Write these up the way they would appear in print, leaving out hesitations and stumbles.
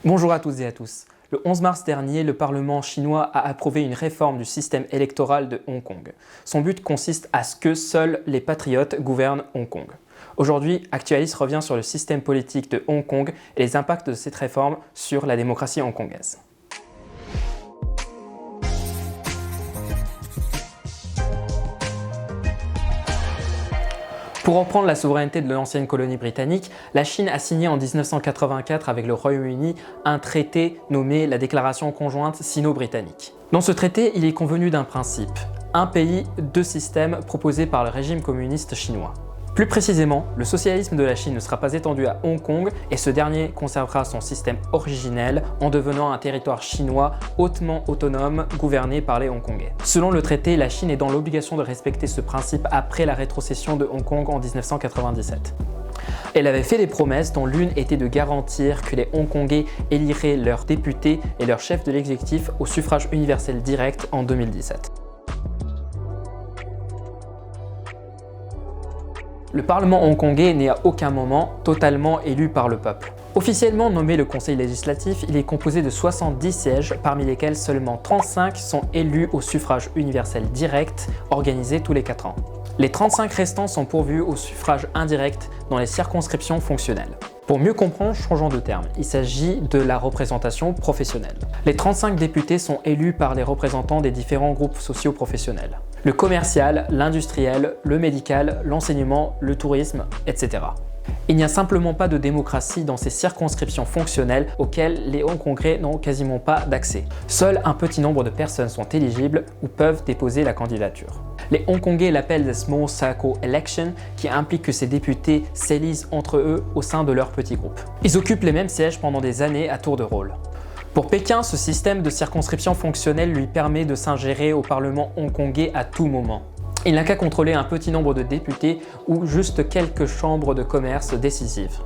Bonjour à toutes et à tous. Le 11 mars dernier, le Parlement chinois a approuvé une réforme du système électoral de Hong Kong. Son but consiste à ce que seuls les patriotes gouvernent Hong Kong. Aujourd'hui, Actualis revient sur le système politique de Hong Kong et les impacts de cette réforme sur la démocratie hongkongaise. Pour reprendre la souveraineté de l'ancienne colonie britannique, la Chine a signé en 1984 avec le Royaume-Uni un traité nommé la Déclaration conjointe sino-britannique. Dans ce traité, il est convenu d'un principe, un pays, deux systèmes proposé par le régime communiste chinois. Plus précisément, le socialisme de la Chine ne sera pas étendu à Hong Kong et ce dernier conservera son système originel en devenant un territoire chinois hautement autonome gouverné par les Hongkongais. Selon le traité, la Chine est dans l'obligation de respecter ce principe après la rétrocession de Hong Kong en 1997. Elle avait fait des promesses dont l'une était de garantir que les Hongkongais éliraient leurs députés et leurs chefs de l'exécutif au suffrage universel direct en 2017. Le Parlement hongkongais n'est à aucun moment totalement élu par le peuple. Officiellement nommé le Conseil législatif, il est composé de 70 sièges, parmi lesquels seulement 35 sont élus au suffrage universel direct, organisé tous les 4 ans. Les 35 restants sont pourvus au suffrage indirect dans les circonscriptions fonctionnelles. Pour mieux comprendre, changeons de terme, il s'agit de la représentation professionnelle. Les 35 députés sont élus par les représentants des différents groupes socio-professionnels. Le commercial, l'industriel, le médical, l'enseignement, le tourisme, etc. Il n'y a simplement pas de démocratie dans ces circonscriptions fonctionnelles auxquelles les Hongkongais n'ont quasiment pas d'accès. Seul un petit nombre de personnes sont éligibles ou peuvent déposer la candidature. Les Hongkongais l'appellent des Small Circle Elections, qui implique que ces députés s'élisent entre eux au sein de leur petit groupe. Ils occupent les mêmes sièges pendant des années à tour de rôle. Pour Pékin, ce système de circonscription fonctionnelle lui permet de s'ingérer au Parlement hongkongais à tout moment. Il n'a qu'à contrôler un petit nombre de députés ou juste quelques chambres de commerce décisives.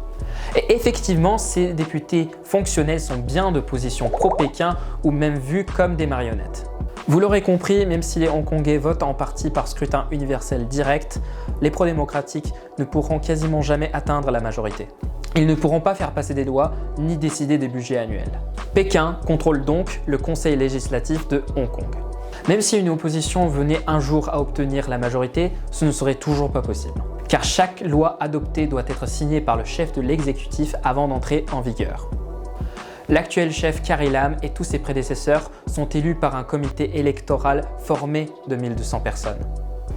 Et effectivement, ces députés fonctionnels sont bien de position pro-Pékin ou même vus comme des marionnettes. Vous l'aurez compris, même si les Hongkongais votent en partie par scrutin universel direct, les pro-démocratiques ne pourront quasiment jamais atteindre la majorité. Ils ne pourront pas faire passer des lois ni décider des budgets annuels. Pékin contrôle donc le Conseil législatif de Hong Kong. Même si une opposition venait un jour à obtenir la majorité, ce ne serait toujours pas possible. Car chaque loi adoptée doit être signée par le chef de l'exécutif avant d'entrer en vigueur. L'actuel chef Carrie Lam et tous ses prédécesseurs sont élus par un comité électoral formé de 1200 personnes.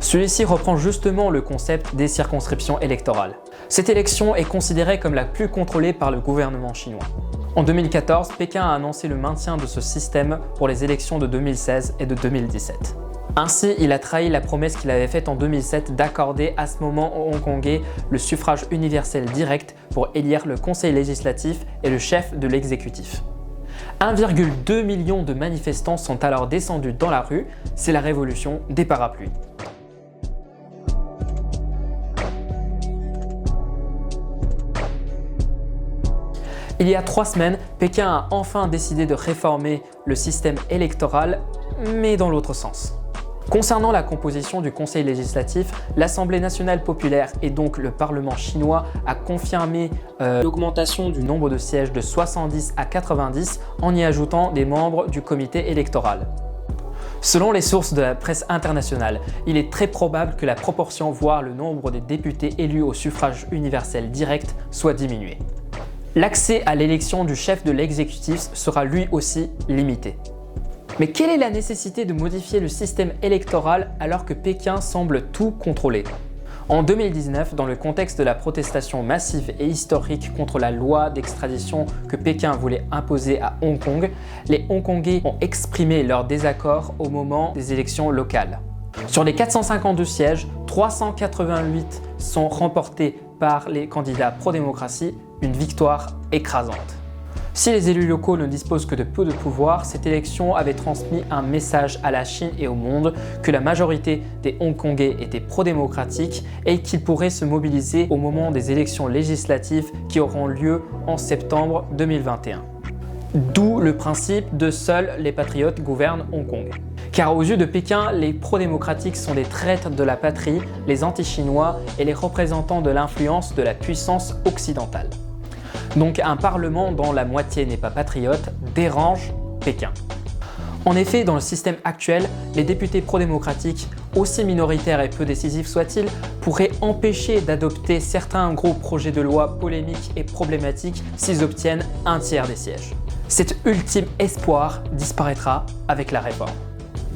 Celui-ci reprend justement le concept des circonscriptions électorales. Cette élection est considérée comme la plus contrôlée par le gouvernement chinois. En 2014, Pékin a annoncé le maintien de ce système pour les élections de 2016 et de 2017. Ainsi, il a trahi la promesse qu'il avait faite en 2007 d'accorder à ce moment aux Hongkongais le suffrage universel direct pour élire le conseil législatif et le chef de l'exécutif. 1,2 million de manifestants sont alors descendus dans la rue, c'est la révolution des parapluies. Il y a 3 semaines, Pékin a enfin décidé de réformer le système électoral, mais dans l'autre sens. Concernant la composition du Conseil législatif, l'Assemblée nationale populaire et donc le Parlement chinois a confirmé l'augmentation du nombre de sièges de 70 à 90 en y ajoutant des membres du comité électoral. Selon les sources de la presse internationale, il est très probable que la proportion, voire le nombre des députés élus au suffrage universel direct soit diminué. L'accès à l'élection du chef de l'exécutif sera lui aussi limité. Mais quelle est la nécessité de modifier le système électoral alors que Pékin semble tout contrôler ? En 2019, dans le contexte de la protestation massive et historique contre la loi d'extradition que Pékin voulait imposer à Hong Kong, les Hongkongais ont exprimé leur désaccord au moment des élections locales. Sur les 452 sièges, 388 sont remportés par les candidats pro-démocratie, une victoire écrasante. Si les élus locaux ne disposent que de peu de pouvoir, cette élection avait transmis un message à la Chine et au monde que la majorité des Hongkongais étaient pro-démocratiques et qu'ils pourraient se mobiliser au moment des élections législatives qui auront lieu en septembre 2021. D'où le principe de seuls les patriotes gouvernent Hong Kong. Car aux yeux de Pékin, les pro-démocratiques sont des traîtres de la patrie, les anti-chinois et les représentants de l'influence de la puissance occidentale. Donc un parlement dont la moitié n'est pas patriote dérange Pékin. En effet, dans le système actuel, les députés pro-démocratiques, aussi minoritaires et peu décisifs soient-ils, pourraient empêcher d'adopter certains gros projets de loi polémiques et problématiques s'ils obtiennent un tiers des sièges. Cet ultime espoir disparaîtra avec la réforme.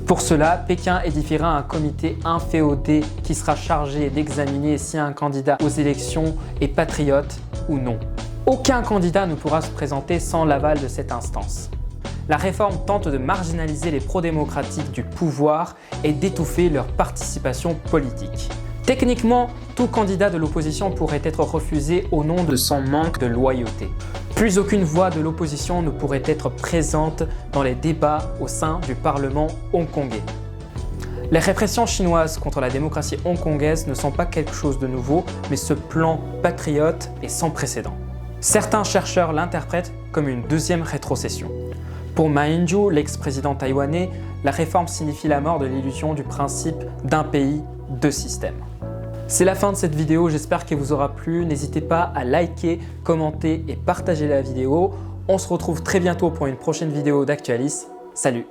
Pour cela, Pékin édifiera un comité inféodé qui sera chargé d'examiner si un candidat aux élections est patriote ou non. Aucun candidat ne pourra se présenter sans l'aval de cette instance. La réforme tente de marginaliser les pro-démocratiques du pouvoir et d'étouffer leur participation politique. Techniquement, tout candidat de l'opposition pourrait être refusé au nom de son manque de loyauté. Plus aucune voix de l'opposition ne pourrait être présente dans les débats au sein du Parlement hongkongais. Les répressions chinoises contre la démocratie hongkongaise ne sont pas quelque chose de nouveau, mais ce plan patriote est sans précédent. Certains chercheurs l'interprètent comme une deuxième rétrocession. Pour Ma Ying-jeou, l'ex-président taïwanais, la réforme signifie la mort de l'illusion du principe d'un pays, deux systèmes. C'est la fin de cette vidéo, j'espère qu'elle vous aura plu. N'hésitez pas à liker, commenter et partager la vidéo. On se retrouve très bientôt pour une prochaine vidéo d'Actualis. Salut!